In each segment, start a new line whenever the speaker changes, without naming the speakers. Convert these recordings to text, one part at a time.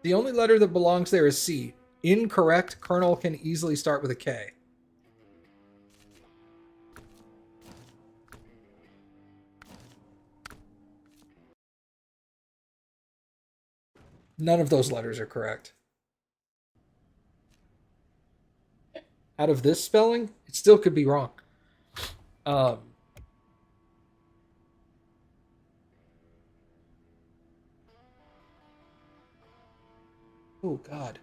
The only letter that belongs there is C. Incorrect. Colonel can easily start with a K. None of those letters are correct. Out of this spelling, it still could be wrong. Oh, God.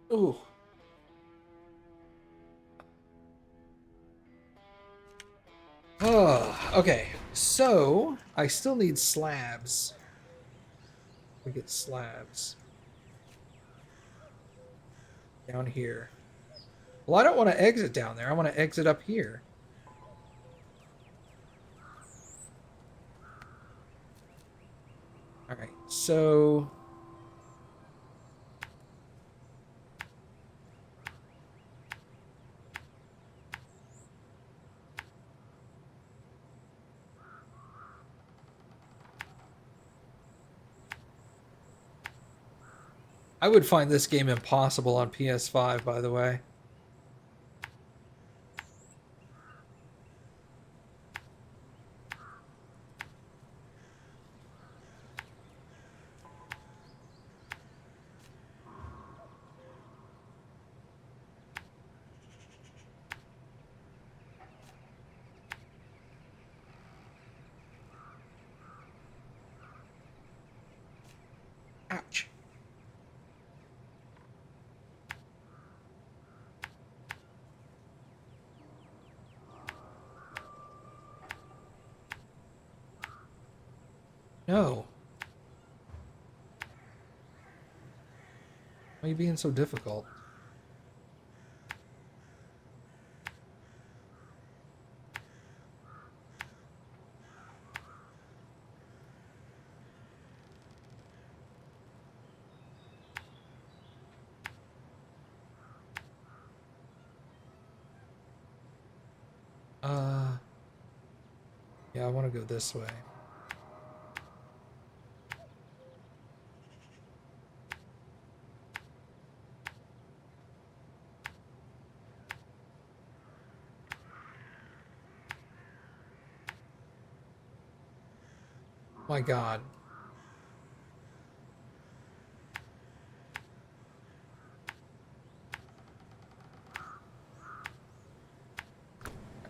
Oh. Oh, okay. So, I still need slabs. We get slabs. Down here. Well, I don't want to exit down there. I want to exit up here. Alright, so... I would find this game impossible on PS5, by the way. Ouch. No. Why are you being so difficult? Yeah, I want to go this way. My God.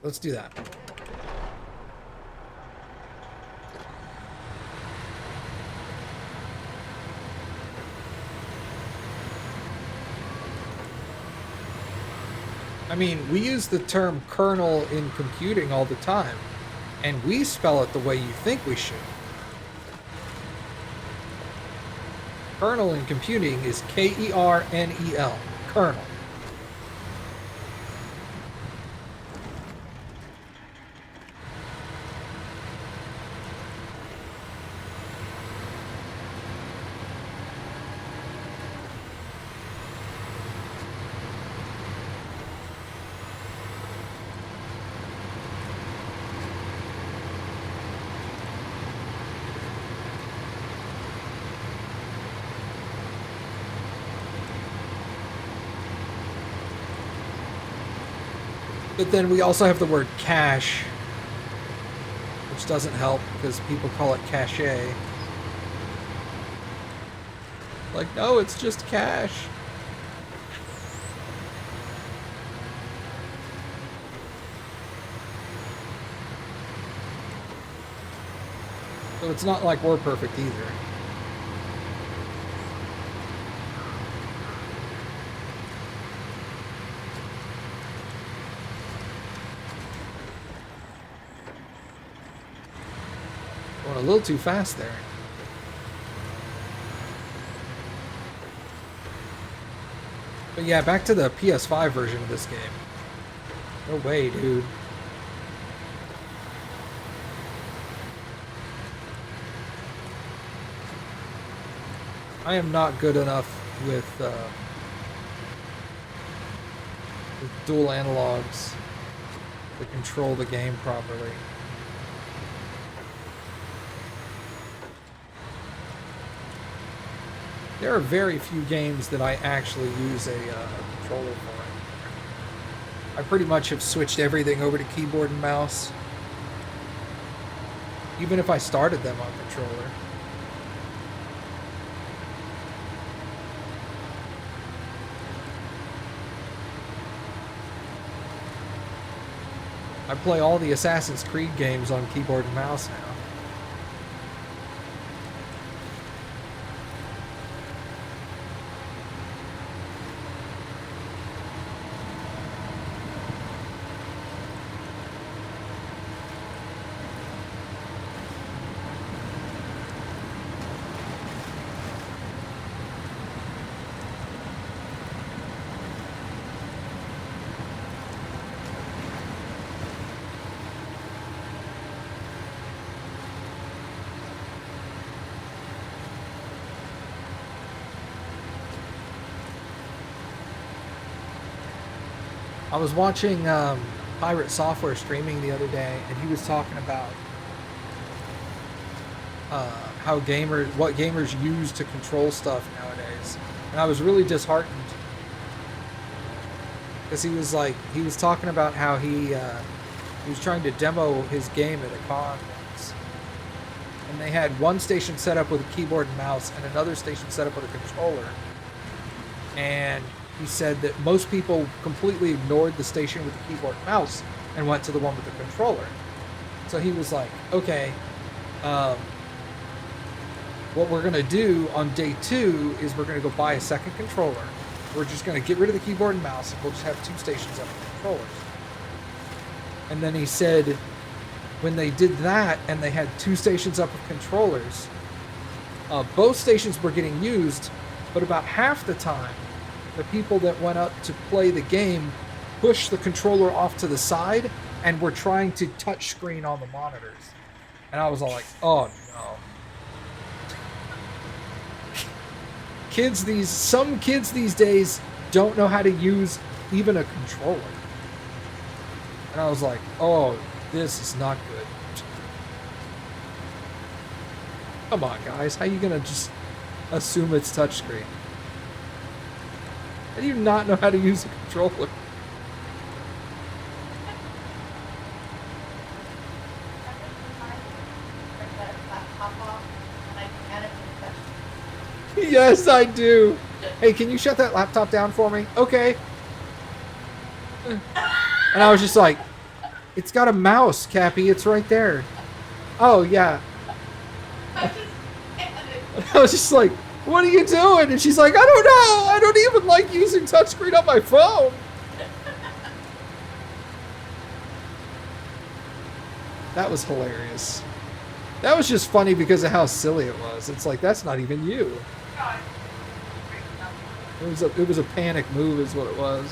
Let's do that. I mean, we use the term kernel in computing all the time, and we spell it the way you think we should. Kernel in computing is K-E-R-N-E-L. Kernel. But then we also have the word cache, which doesn't help because people call it cache. Like, no, it's just cache. So it's not like we're perfect either. Going a little too fast there. But yeah, back to the PS5 version of this game. No way, dude. I am not good enough with dual analogs to control the game properly. There are very few games that I actually use a controller for. I pretty much have switched everything over to keyboard and mouse. Even if I started them on controller. I play all the Assassin's Creed games on keyboard and mouse now. I was watching Pirate Software streaming the other day, and he was talking about what gamers use to control stuff nowadays, and I was really disheartened because he was talking about how he was trying to demo his game at a con once, and they had one station set up with a keyboard and mouse, and another station set up with a controller, and he said that most people completely ignored the station with the keyboard and mouse and went to the one with the controller. So he was like, okay, what we're going to do on day 2 is we're going to go buy a second controller. We're just going to get rid of the keyboard and mouse, and we'll just have 2 stations up with controllers. And then he said when they did that and they had 2 stations up with controllers, both stations were getting used, but about half the time, the people that went up to play the game pushed the controller off to the side and were trying to touch screen on the monitors. And I was all like, oh no. Some kids these days don't know how to use even a controller. And I was like, oh, this is not good. Come on, guys. How you gonna just assume it's touchscreen? How do you not know how to use a controller? Yes, I do. Hey, can you shut that laptop down for me? Okay. And I was just like, it's got a mouse, Cappy. It's right there. Oh, yeah. I was just like, what are you doing? And she's like, I don't know. I don't even like using touchscreen on my phone. That was hilarious. That was just funny because of how silly it was. It's like, that's not even you. It was a panic move is what it was.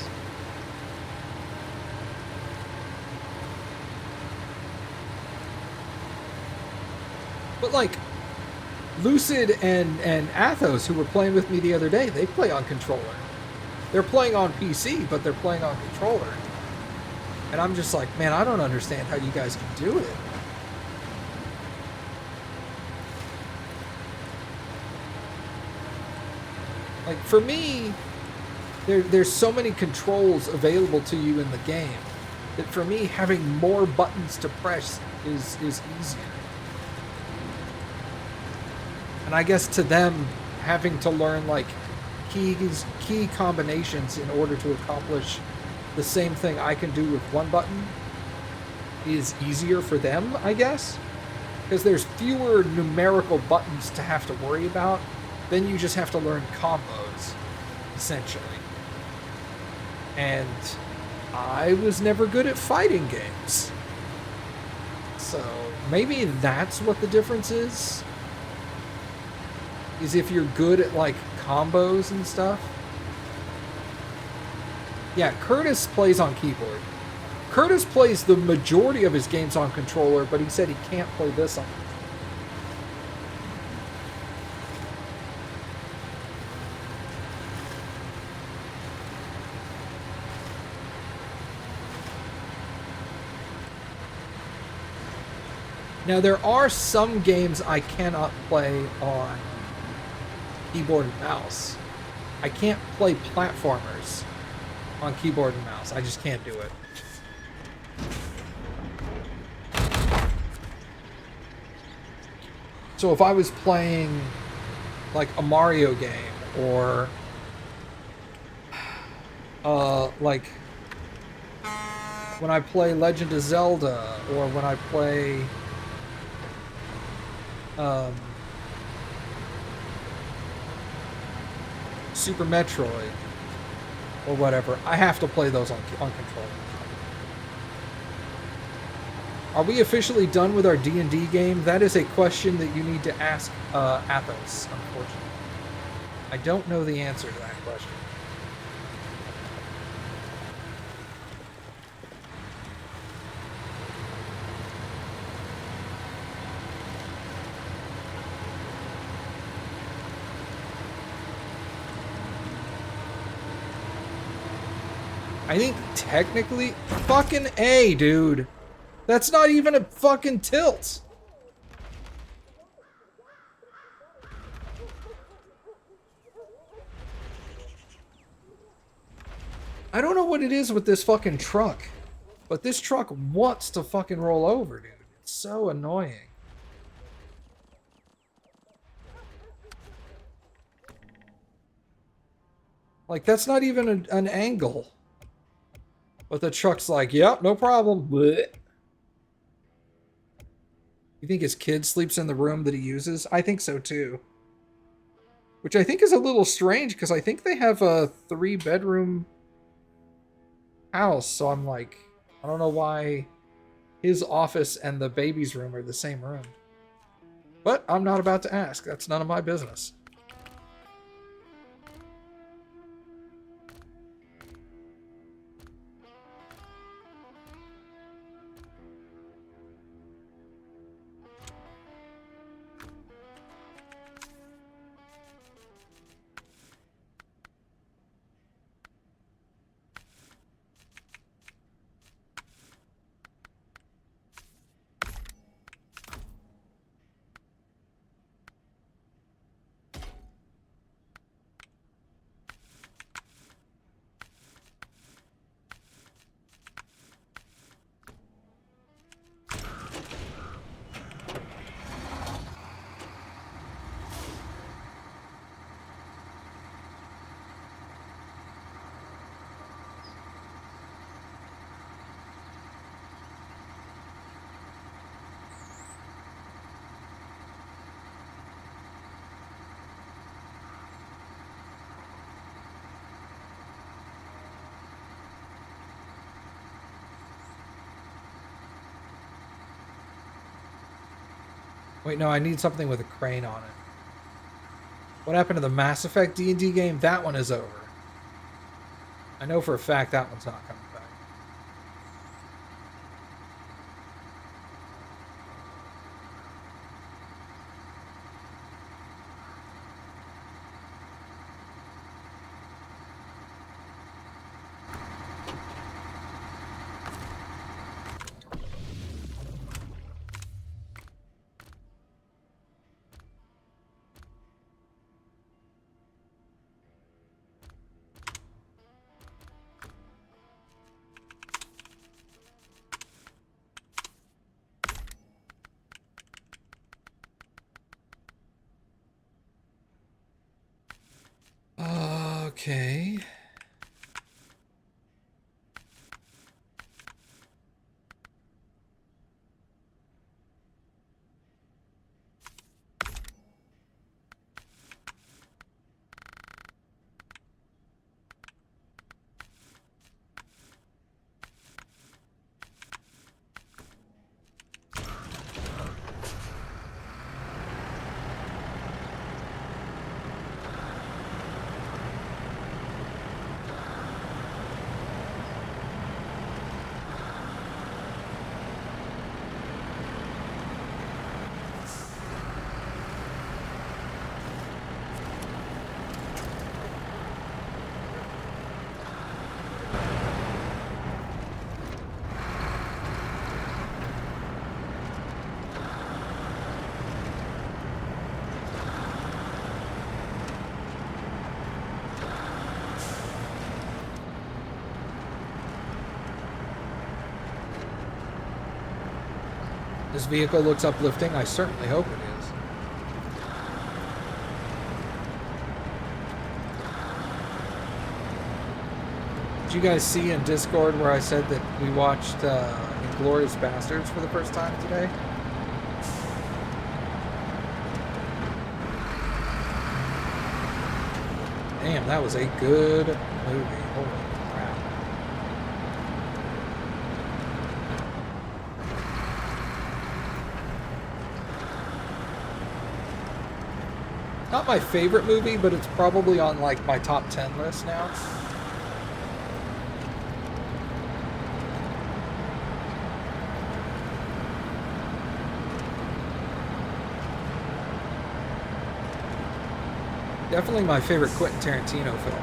But like, Lucid and Athos, who were playing with me the other day, they play on controller. They're playing on PC, but they're playing on controller. And I'm just like, man, I don't understand how you guys can do it. Like, for me, there's so many controls available to you in the game that for me, having more buttons to press is easier. And I guess to them, having to learn like key combinations in order to accomplish the same thing I can do with one button is easier for them, I guess. Because there's fewer numerical buttons to have to worry about. Then you just have to learn combos, essentially. And I was never good at fighting games. So maybe that's what the difference is if you're good at like combos and stuff. Yeah, Curtis plays on keyboard. Curtis plays the majority of his games on controller, but he said he can't play this on controller. Now, there are some games I cannot play on keyboard and mouse. I can't play platformers on keyboard and mouse. I just can't do it. So if I was playing like a Mario game or like when I play Legend of Zelda or when I play Super Metroid or whatever, I have to play those on controller. Are we officially done with our D&D game? That is a question that you need to ask Athos, unfortunately. I don't know the answer to that question. I think technically, fucking A, dude. That's not even a fucking tilt. I don't know what it is with this fucking truck, but this truck wants to fucking roll over, dude. It's so annoying. Like, that's not even an angle. But the truck's like, yep, no problem. Blech. You think his kid sleeps in the room that he uses? I think so, too. Which I think is a little strange, because I think they have a 3-bedroom house. So I'm like, I don't know why his office and the baby's room are the same room. But I'm not about to ask. That's none of my business. Wait, no, I need something with a crane on it. What happened to the Mass Effect D&D game? That one is over. I know for a fact that one's not coming back. Okay. This vehicle looks uplifting. I certainly hope it is. Did you guys see in Discord where I said that we watched Inglourious Bastards for the first time today? Damn, that was a good movie. Holy crap. Not my favorite movie, but it's probably on like my top 10 list now. Definitely my favorite Quentin Tarantino film.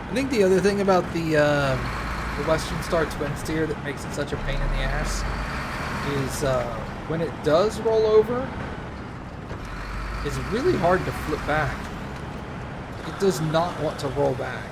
I think the other thing about the Western Star Twin Steer that makes it such a pain in the ass is when it does roll over, it's really hard to flip back. It does not want to roll back.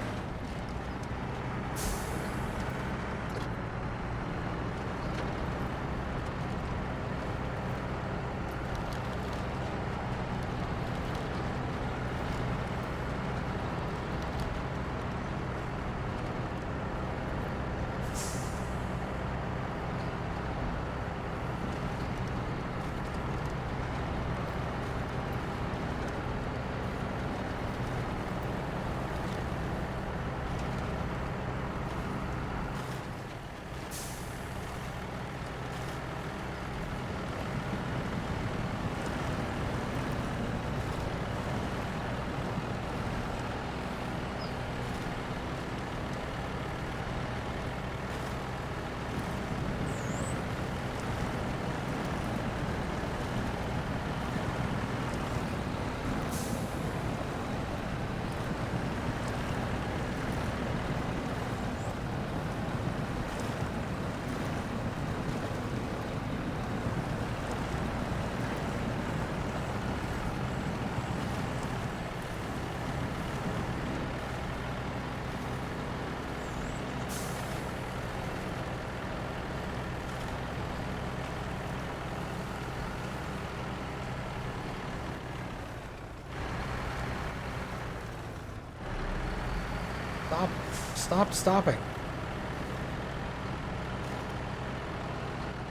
Stop stopping.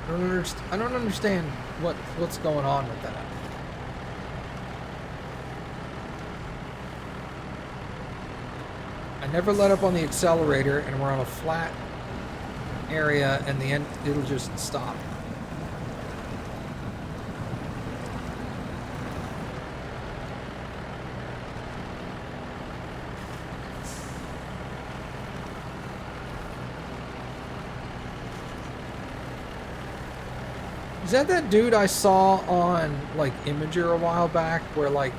I don't understand what's going on with that. I never let up on the accelerator and we're on a flat area and the end it'll just stop. Is that dude I saw on, like, Imager a while back, where, like...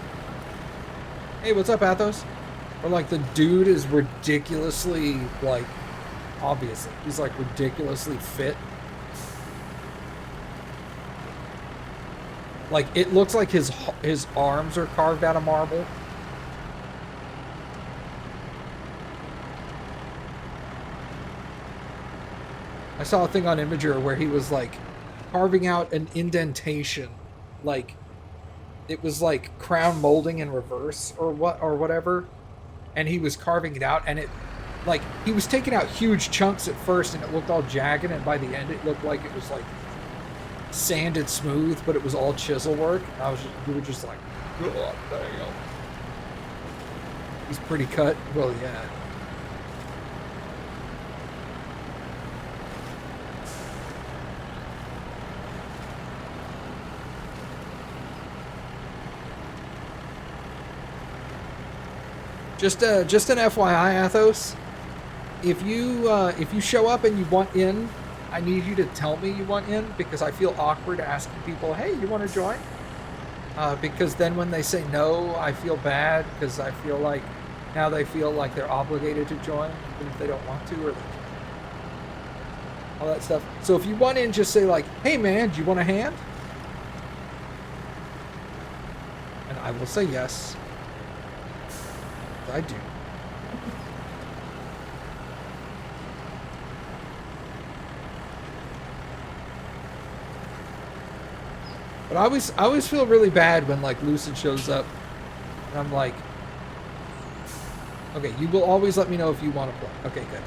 Hey, what's up, Athos? Where, like, the dude is ridiculously, like... Obviously, he's, like, ridiculously fit. Like, it looks like his arms are carved out of marble. I saw a thing on Imager where he was, like... carving out an indentation, like it was like crown molding in reverse or whatever, and he was carving it out, and it like he was taking out huge chunks at first and it looked all jagged, and by the end it looked like it was like sanded smooth, but it was all chisel work. And we were just like, oh, damn. He's pretty cut. Well, yeah. Just an FYI, Athos. If you show up and you want in, I need you to tell me you want in, because I feel awkward asking people, hey, you want to join? Because then when they say no, I feel bad, because I feel like now they feel like they're obligated to join, even if they don't want to, or all that stuff. So if you want in, just say like, hey man, do you want a hand? And I will say yes. I do. But I always feel really bad when like Lucid shows up and I'm like, okay, you will always let me know if you want to play. Okay, good.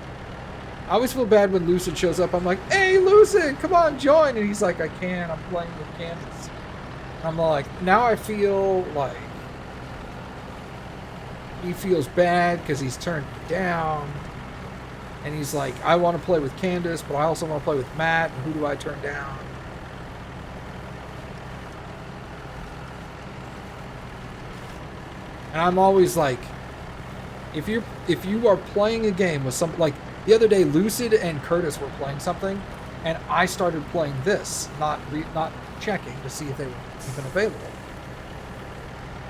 I always feel bad when Lucid shows up. I'm like, hey Lucid, come on, join. And he's like, I can't, I'm playing with Candace. And I'm like, now I feel like he feels bad because he's turned me down. And he's like, I want to play with Candace, but I also want to play with Matt. And who do I turn down? And I'm always like, if you are playing a game with some, like the other day, Lucid and Curtis were playing something, and I started playing this, not checking to see if they were even available.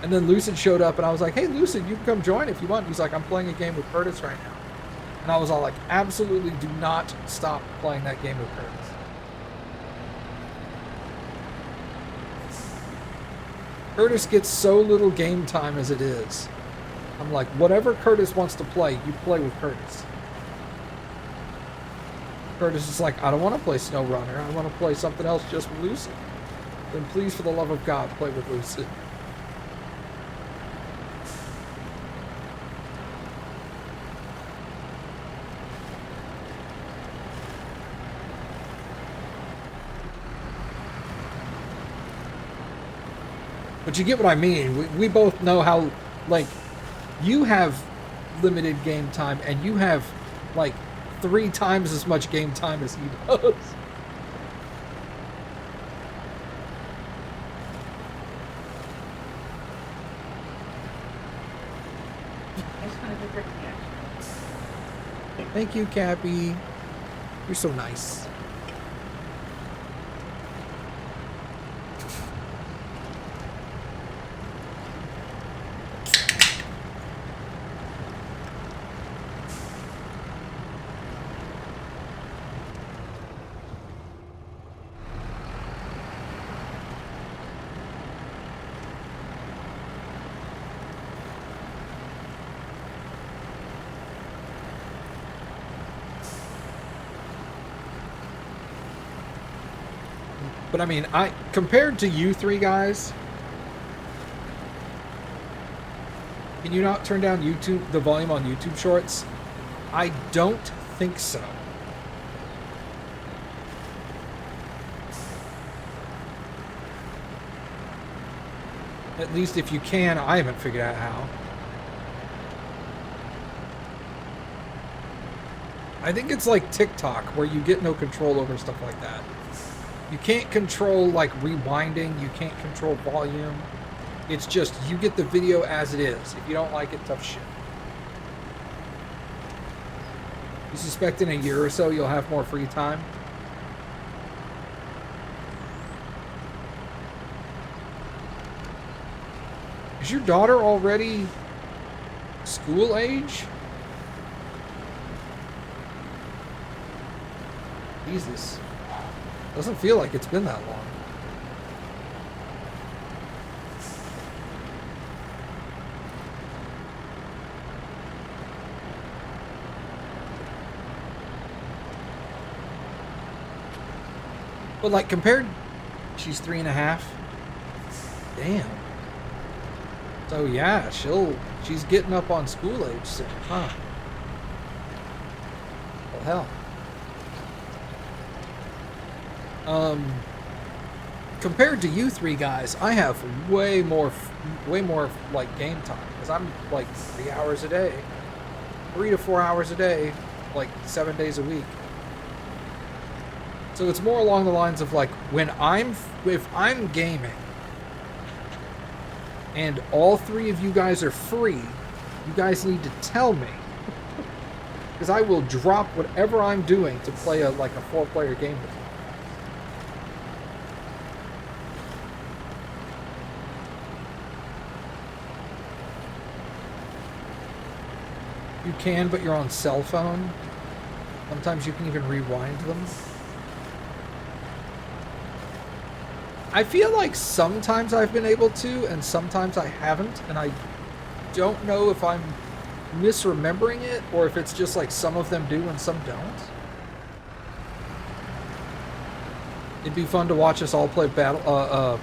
And then Lucid showed up, and I was like, hey Lucid, you can come join if you want. He's like, I'm playing a game with Curtis right now. And I was all like, absolutely do not stop playing that game with Curtis. Curtis gets so little game time as it is. I'm like, whatever Curtis wants to play, you play with Curtis. Curtis is like, I don't want to play SnowRunner. I want to play something else just with Lucid. Then please, for the love of God, play with Lucid. But you get what I mean. We both know how, like, you have limited game time, and you have, like, 3 times as much game time as he does. Thank you, Cappy. You're so nice. But I mean, compared to you 3 guys, can you not turn down the volume on YouTube Shorts? I don't think so. At least if you can, I haven't figured out how. I think it's like TikTok, where you get no control over stuff like that. You can't control, like, rewinding. You can't control volume. It's just, you get the video as it is. If you don't like it, tough shit. You suspect in a year or so you'll have more free time? Is your daughter already school age? Jesus. Doesn't feel like it's been that long. But like compared, she's 3.5. Damn. So yeah, she's getting up on school age soon, huh? Well, hell. Compared to you 3 guys, I have way more like game time, because I'm like 3 hours a day, 3 to 4 hours a day, like 7 days a week. So it's more along the lines of like, if I'm gaming and all 3 of you guys are free, You guys need to tell me. Because I will drop whatever I'm doing to play like a 4-player game with you. You can, but you're on cell phone. Sometimes you can even rewind them. I feel like sometimes I've been able to, and sometimes I haven't, and I don't know if I'm misremembering it, or if it's just like some of them do and some don't. It'd be fun to watch us all play Battlegrounds.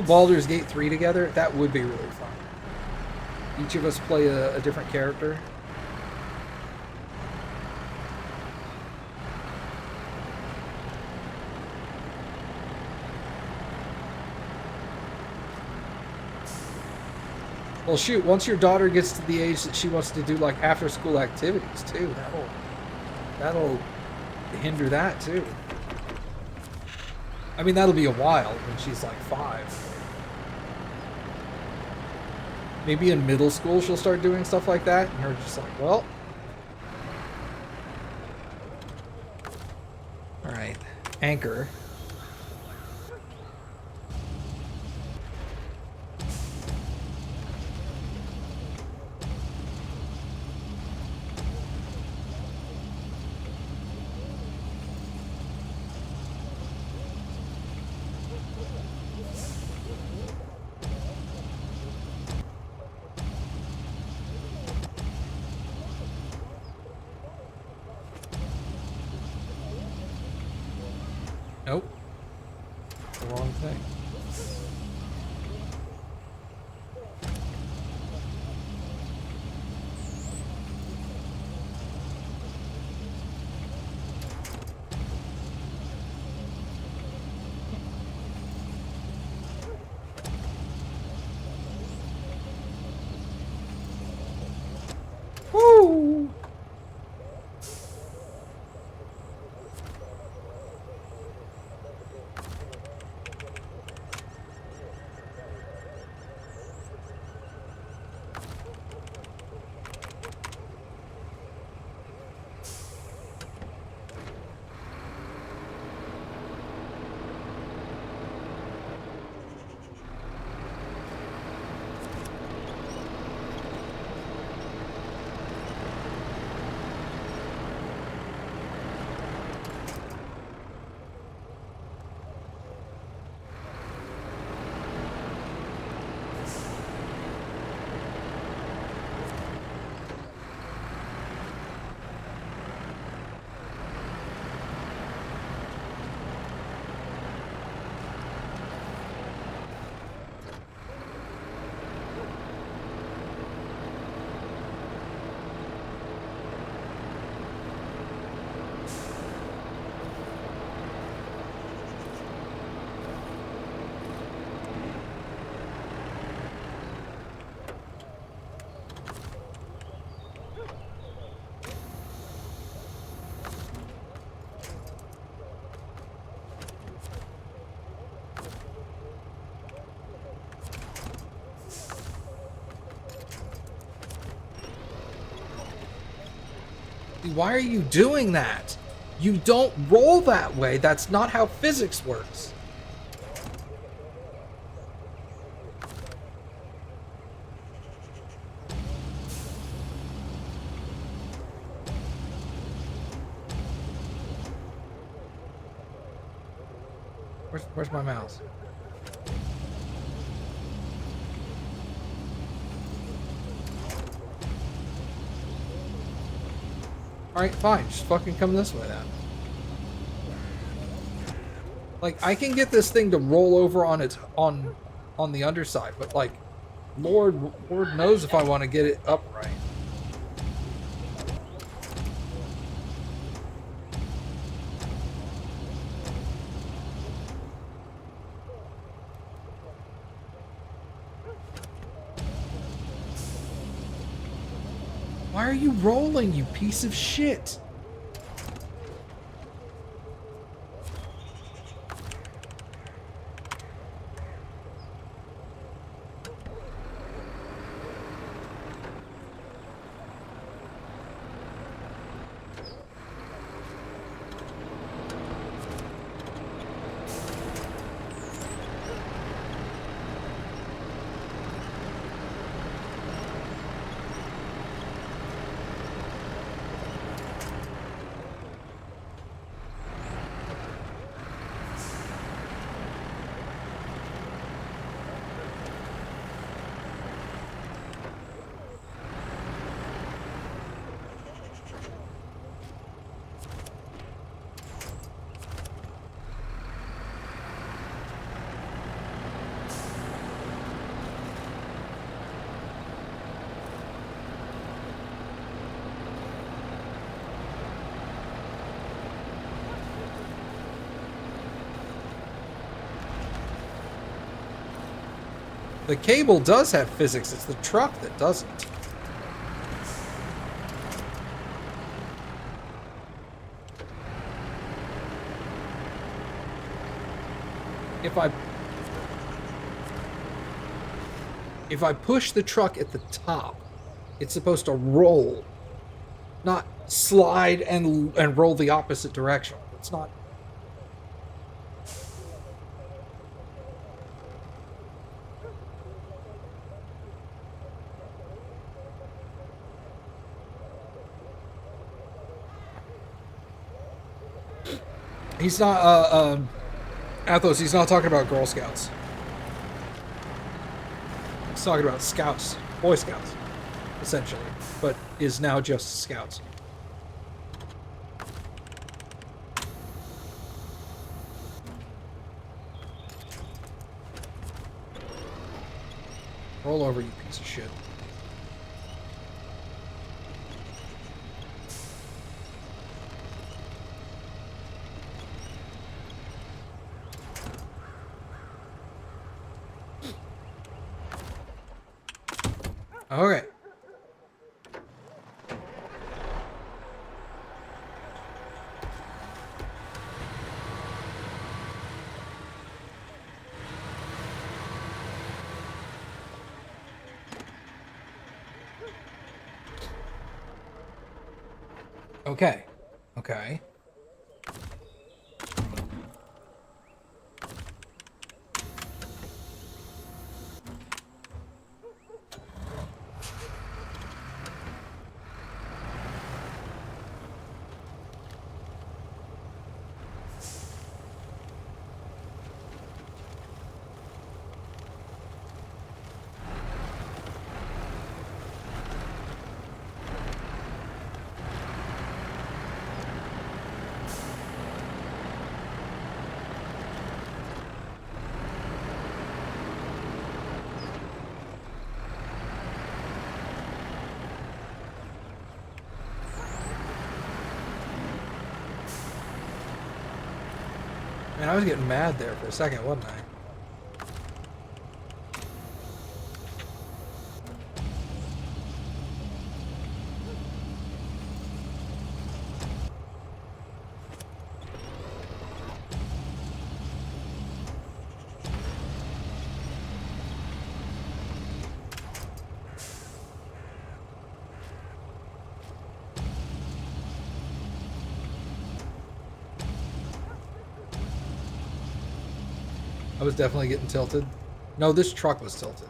Baldur's Gate 3 together. That would be really fun. Each of us play a different character. Well, shoot, once your daughter gets to the age that she wants to do, like, after-school activities, too, that'll hinder that, too. I mean, that'll be a while when she's, like, 5. Maybe in middle school she'll start doing stuff like that, and you're just like, well... Alright, anchor. Nope. The wrong thing. Woo! Why are you doing that? You don't roll that way. That's not how physics works. Where's my mouse? Alright, fine. Just fucking come this way then. Like, I can get this thing to roll over on its on the underside, but like, Lord knows if I want to get it upright. Why are you rolling, you piece of shit? The cable does have physics. It's the truck that doesn't. If I push the truck at the top, it's supposed to roll, not slide and roll the opposite direction. It's not. He's not, Athos, he's not talking about Girl Scouts. He's talking about Scouts, Boy Scouts, essentially, but is now just Scouts. Roll over, you piece of shit. Okay. Okay. Okay. Man, I was getting mad there for a second, wasn't I? I was definitely getting tilted. No, this truck was tilted.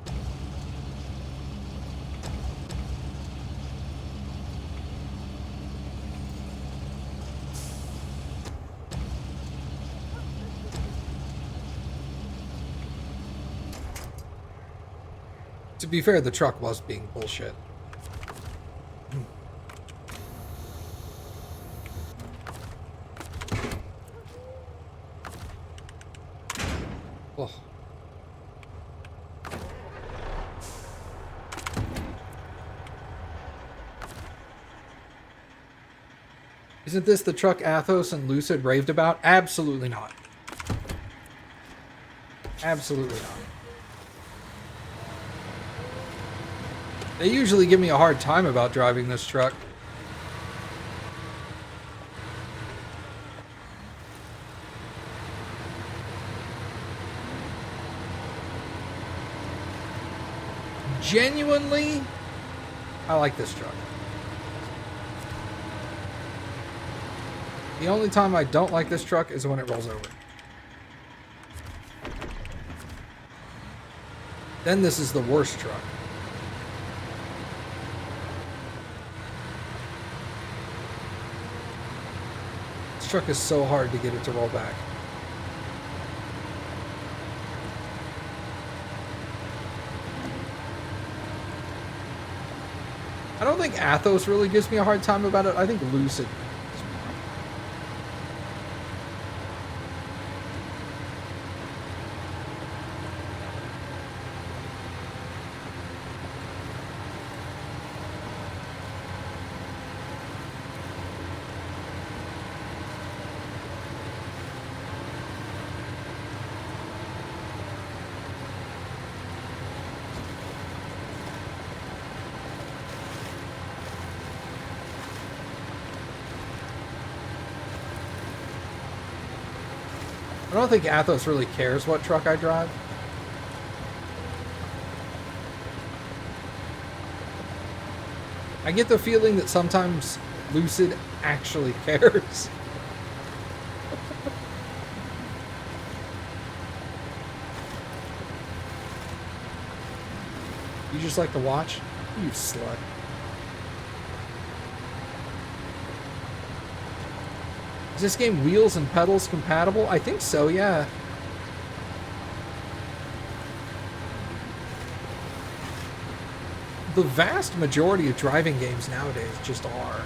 To be fair, the truck was being bullshit. Oh. Isn't this the truck Athos and Lucid raved about? Absolutely not. Absolutely not. They usually give me a hard time about driving this truck. Genuinely, I like this truck. The only time I don't like this truck is when it rolls over. Then this is the worst truck. This truck is so hard to get it to roll back. I don't think Athos really gives me a hard time about it. I think Lucid. I don't think Athos really cares what truck I drive. I get the feeling that sometimes Lucid actually cares. You just like to watch? You slut. Is this game wheels and pedals compatible? I think so, yeah. The vast majority of driving games nowadays just are.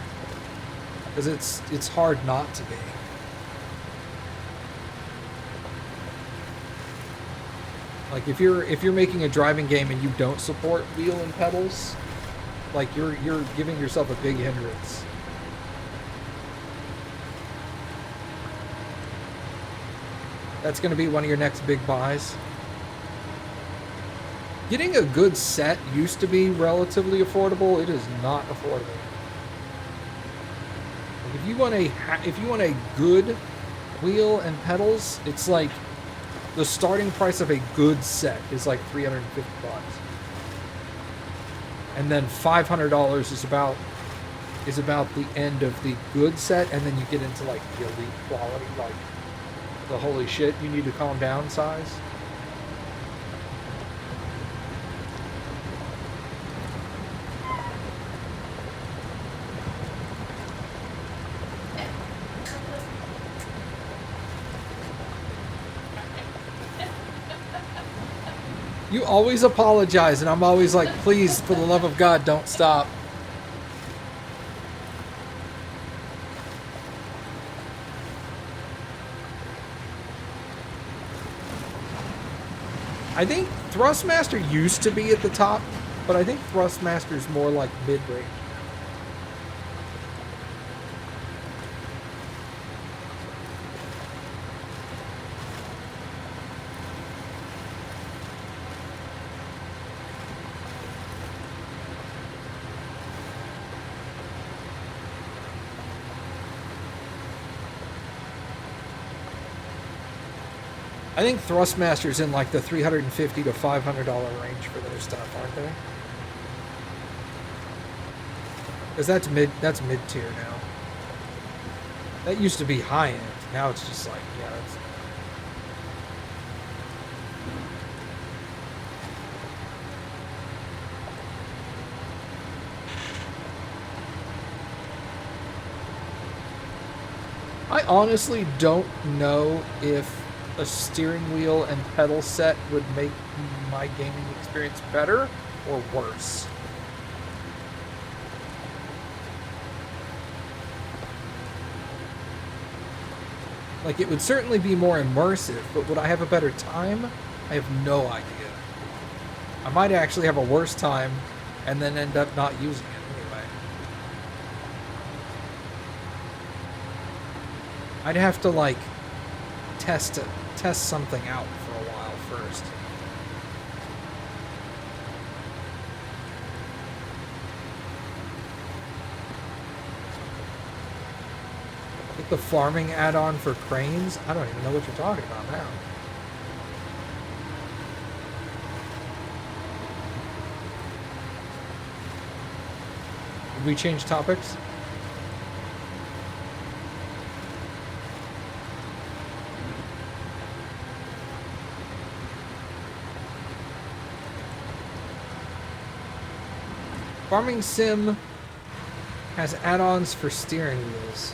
Because it's hard not to be. Like if you're making a driving game and you don't support wheel and pedals, like you're giving yourself a big hindrance. That's going to be one of your next big buys. Getting a good set used to be relatively affordable. It is not affordable. Like if you want a good wheel and pedals, it's like the starting price of a good set is like $350. And then $500 is about the end of the good set, and then you get into like the elite quality, like the holy shit, you need to calm down size. You always apologize, and I'm always like, please, for the love of God, don't stop. I think Thrustmaster used to be at the top, but I think Thrustmaster is more like mid-range. I think Thrustmaster's in like the $350 to $500 range for their stuff, aren't they? Because that's mid tier now. That used to be high end. Now it's just like, yeah, it's... I honestly don't know if a steering wheel and pedal set would make my gaming experience better or worse. Like, it would certainly be more immersive, but would I have a better time? I have no idea. I might actually have a worse time and then end up not using it anyway. I'd have to, like, test something out for a while first. Get the farming add-on for cranes? I don't even know what you're talking about now. Did we change topics? Farming Sim has add-ons for steering wheels.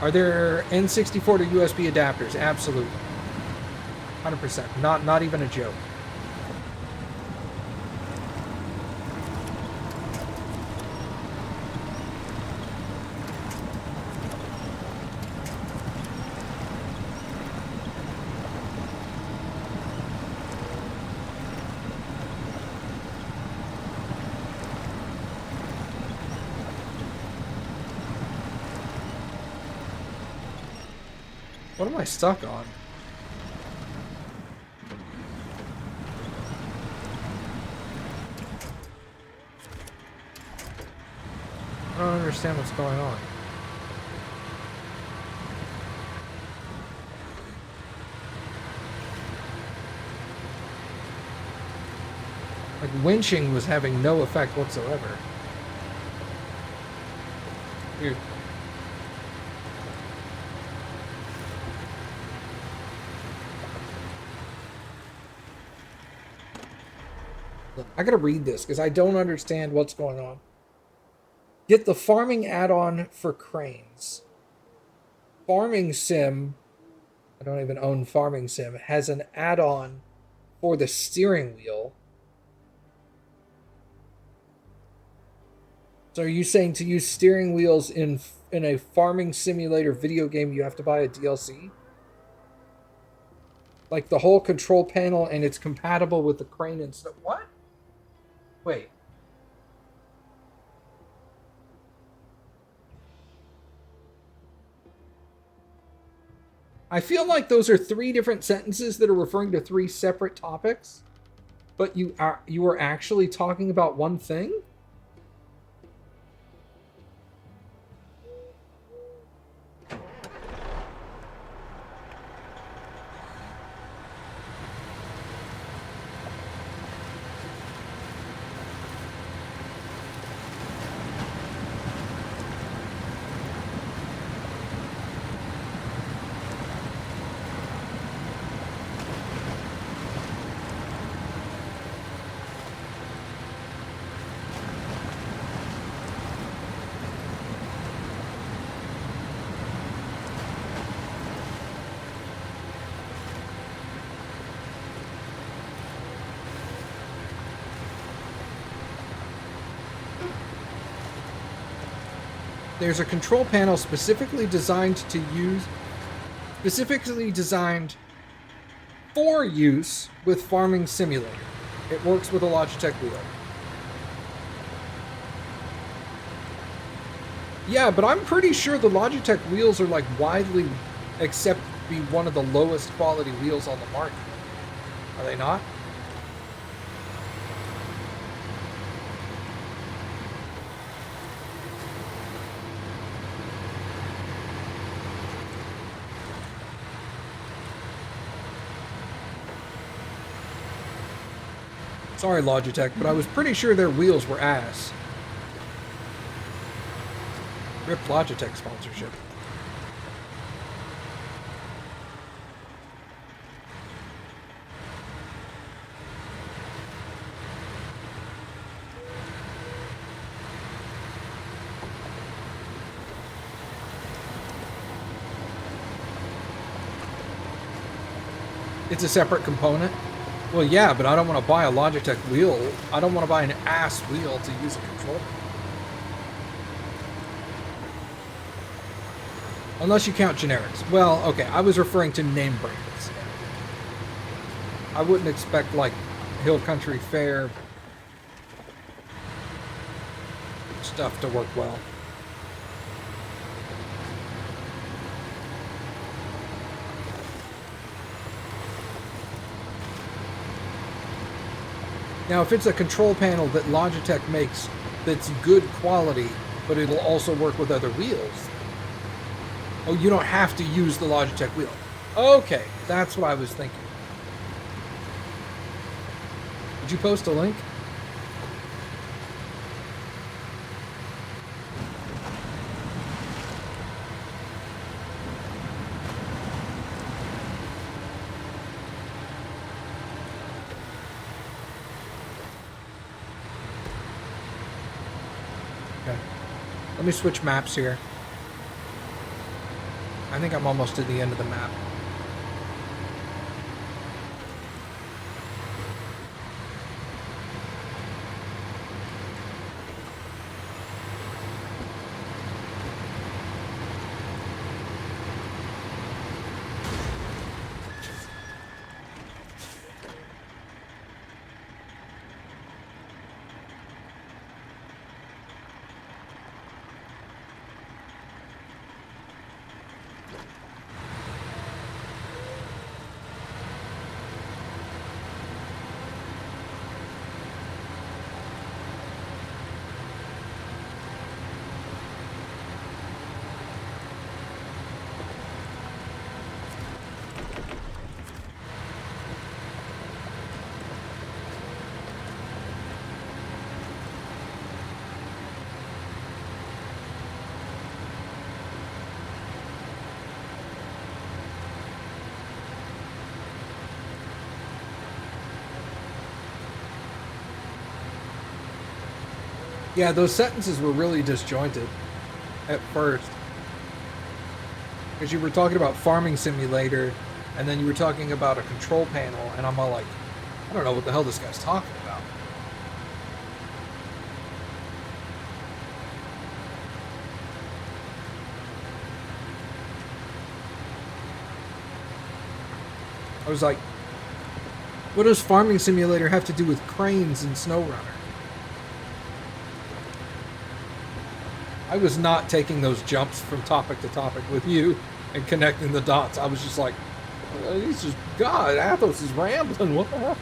Are there N64 to USB adapters? Absolutely. 100%. Not even a joke. What am I stuck on? I don't understand what's going on. Like, winching was having no effect whatsoever. Weird. Look, I gotta read this because I don't understand what's going on. Get the farming add-on for cranes. Farming Sim, I don't even own Farming Sim, has an add-on for the steering wheel. So are you saying to use steering wheels in a farming simulator video game, you have to buy a DLC? Like the whole control panel, and it's compatible with the crane and stuff. What? Wait. I feel like those are three different sentences that are referring to three separate topics, but you are actually talking about one thing? There's a control panel specifically designed for use with Farming Simulator. It works with a Logitech wheel. Yeah, but I'm pretty sure the Logitech wheels are like widely accepted to be one of the lowest quality wheels on the market. Are they not? Sorry, Logitech, but I was pretty sure their wheels were ass. Rip Logitech sponsorship. It's a separate component? Well, yeah, but I don't want to buy a Logitech wheel. I don't want to buy an ass wheel to use a controller. Unless you count generics. Well, okay, I was referring to name brands. I wouldn't expect, like, Hill Country Fair stuff to work well. Now, if it's a control panel that Logitech makes that's good quality, but it'll also work with other wheels. Oh, you don't have to use the Logitech wheel. Okay, that's what I was thinking. Did you post a link? Let me switch maps here. I think I'm almost to the end of the map. Yeah, those sentences were really disjointed at first. Because you were talking about Farming Simulator, and then you were talking about a control panel, and I'm all like, I don't know what the hell this guy's talking about. I was like, what does Farming Simulator have to do with cranes and SnowRunner? I was not taking those jumps from topic to topic with you and connecting the dots. I was just like, he's just, God, Athos is rambling. What the hell?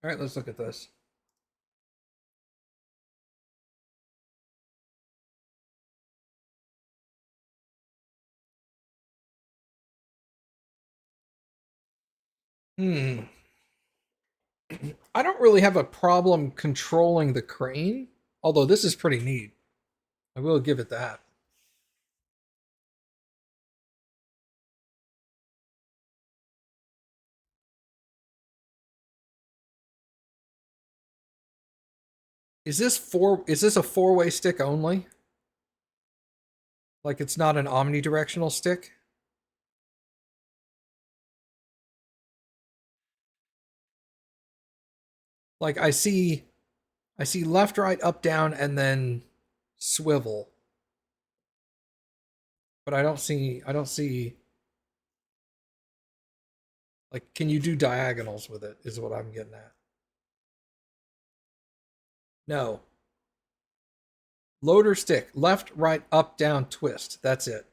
All right, let's look at this. Hmm. I don't really have a problem controlling the crane, although this is pretty neat. I will give it that. Is this a four-way stick only? Like it's not an omnidirectional stick? Like I see left, right, up, down, and then swivel. But I don't see like can you do diagonals with it is what I'm getting at. No. Loader stick, left, right, up, down, twist. That's it.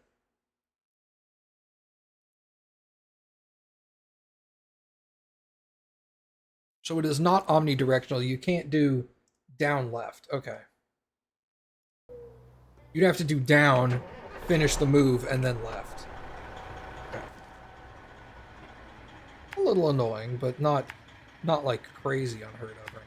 So it is not omnidirectional. You can't do down left. Okay. You'd have to do down, finish the move, and then left. Okay. A little annoying, but not like crazy unheard of right now.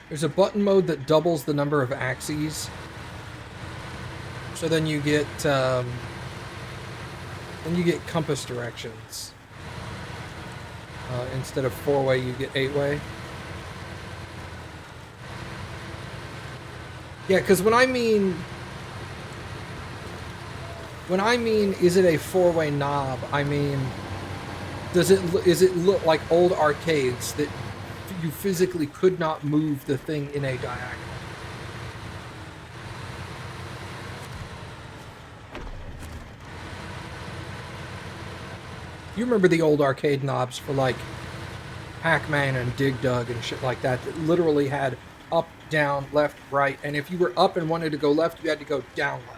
There's a button mode that doubles the number of axes. So then you get compass directions. Instead of 4-way, you get 8-way. Yeah, because when I mean is it a 4-way knob? I mean, is it look like old arcades that you physically could not move the thing in a diagonal? You remember the old arcade knobs for like Pac-Man and Dig Dug and shit like that literally had up, down, left, right, and if you were up and wanted to go left, you had to go down left.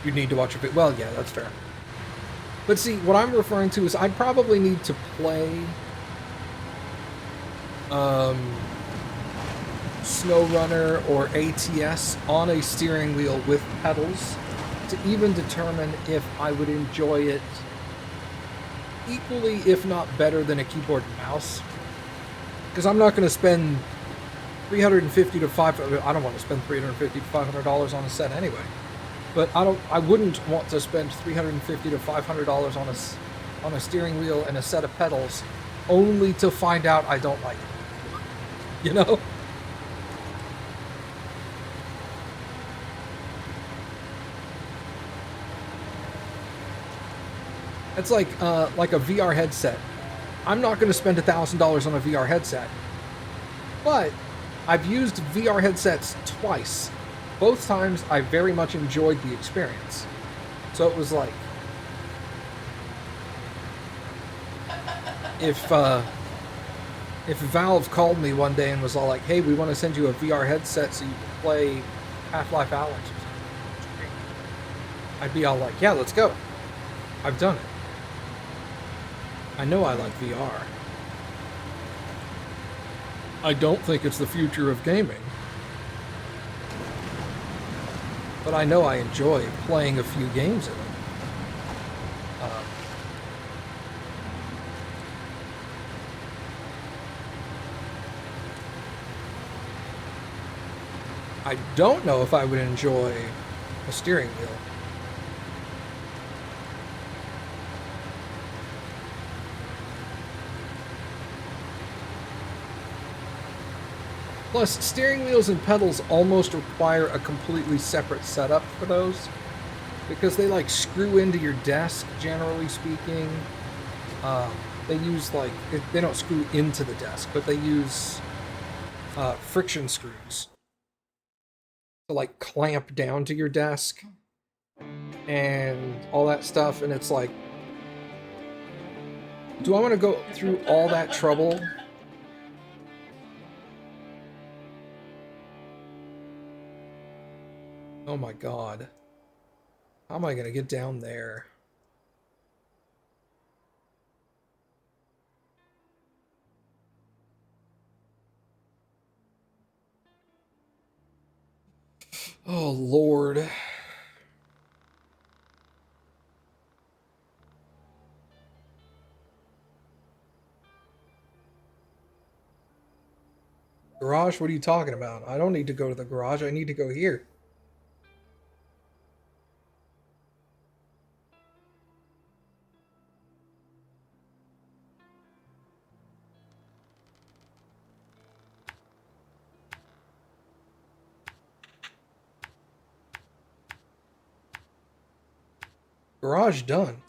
You need to watch a bit. Well, yeah, that's fair. But see, what I'm referring to is I'd probably need to play SnowRunner or ATS on a steering wheel with pedals to even determine if I would enjoy it equally, if not better, than a keyboard and mouse. Because I'm not going to spend $350 to $500. I don't want to spend $350 to $500 on a set anyway. But I wouldn't want to spend $350 to $500 on a steering wheel and a set of pedals, only to find out I don't like it. You know? It's like a VR headset. I'm not going to spend $1,000 on a VR headset, but I've used VR headsets twice. Both times I very much enjoyed the experience. So it was like, if Valve called me one day and was all like, hey, we want to send you a VR headset so you can play Half-Life Alyx or something, I'd be all like, yeah, let's go. I've done it. I know I like VR. I don't think it's the future of gaming. But I know I enjoy playing a few games in it. I don't know if I would enjoy a steering wheel. Plus, steering wheels and pedals almost require a completely separate setup for those, because they like screw into your desk, generally speaking. They use like, they don't screw into the desk, but they use friction screws to like clamp down to your desk and all that stuff. And it's like, do I want to go through all that trouble? Oh my god. How am I going to get down there? Oh, Lord. Garage? What are you talking about? I don't need to go to the garage. I need to go here. Garage done.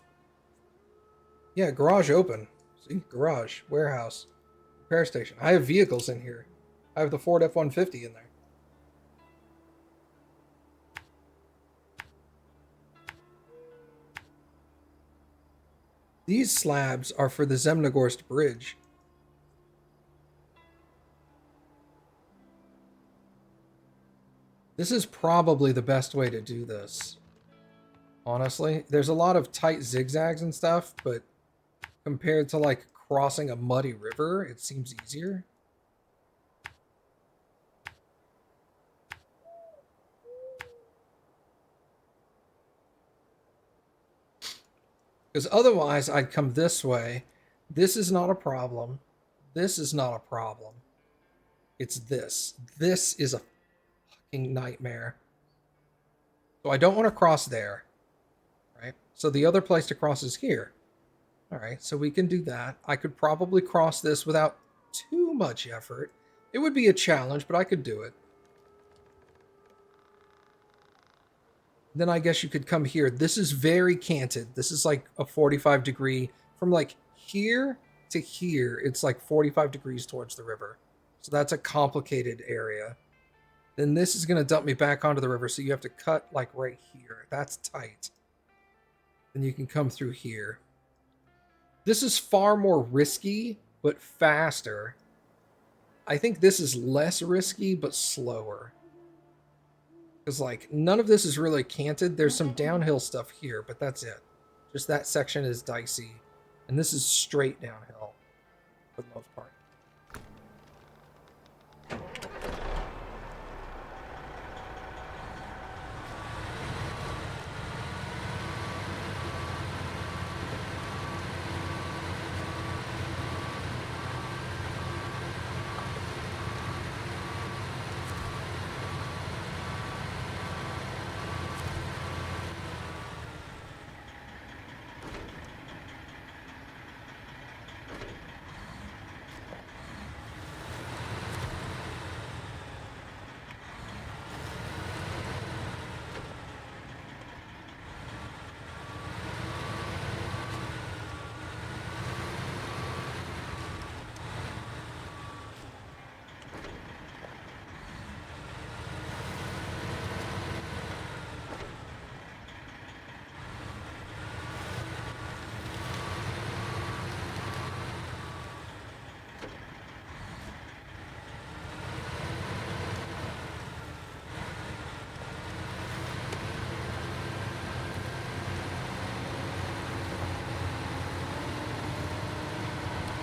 Yeah, garage open. See? Garage. Warehouse. Repair station. I have vehicles in here. I have the Ford F-150 in there. These slabs are for the Zemnogorsk Bridge. This is probably the best way to do this. Honestly, there's a lot of tight zigzags and stuff, but compared to like crossing a muddy river, it seems easier. Because otherwise I'd come this way. This is not a problem. This is not a problem. It's this. This is a fucking nightmare. So I don't want to cross there. Right? So the other place to cross is here. Alright, so we can do that. I could probably cross this without too much effort. It would be a challenge, but I could do it. Then I guess you could come here. This is very canted. This is like a 45 degree. From like here to here, it's like 45 degrees towards the river. So that's a complicated area. Then this is going to dump me back onto the river, so you have to cut like right here. That's tight. Then you can come through here. This is far more risky, but faster. I think this is less risky, but slower. Because, like, none of this is really canted. There's some downhill stuff here, but that's it. Just that section is dicey. And this is straight downhill, for the most part.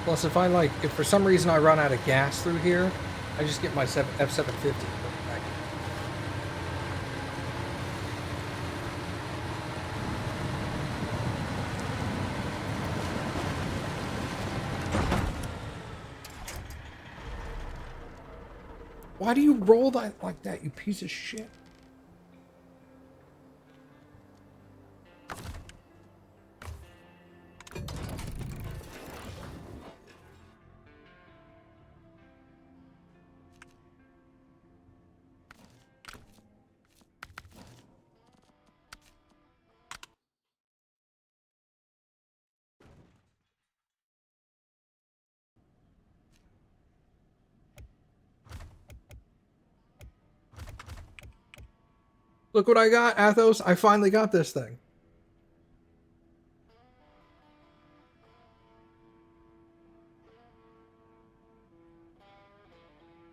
Plus, if for some reason I run out of gas through here, I just get my F750. Why do you roll that like that, you piece of shit? Look what I got, Athos. I finally got this thing.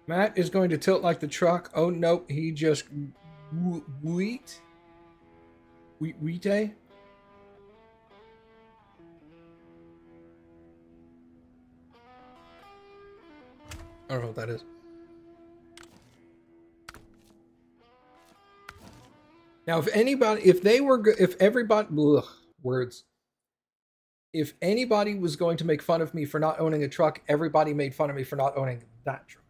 Matt is going to tilt like the truck. Oh, nope. He just... Wheat? Wheat? I don't know what that is. Now, if anybody, if everybody, ugh, words. If anybody was going to make fun of me for not owning a truck, everybody made fun of me for not owning that truck.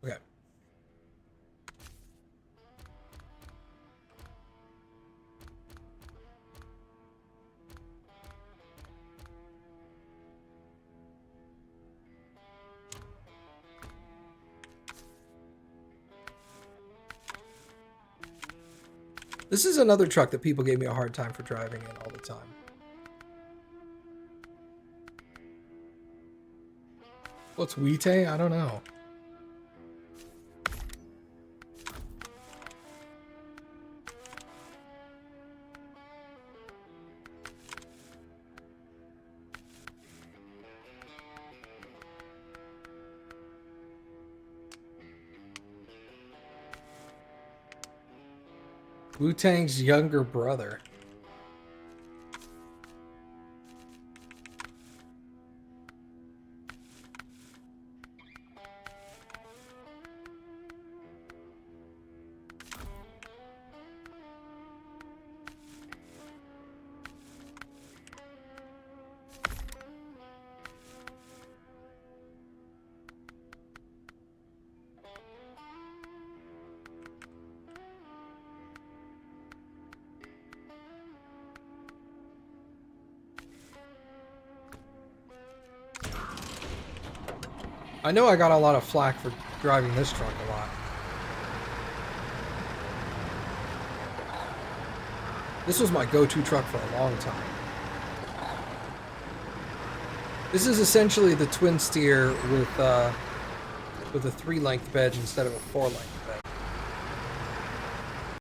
Okay. This is another truck that people gave me a hard time for driving in all the time. What's Wheat? I don't know. Wu-Tang's younger brother. I know I got a lot of flack for driving this truck a lot. This was my go-to truck for a long time. This is essentially the twin steer with a 3-length bed instead of a 4-length.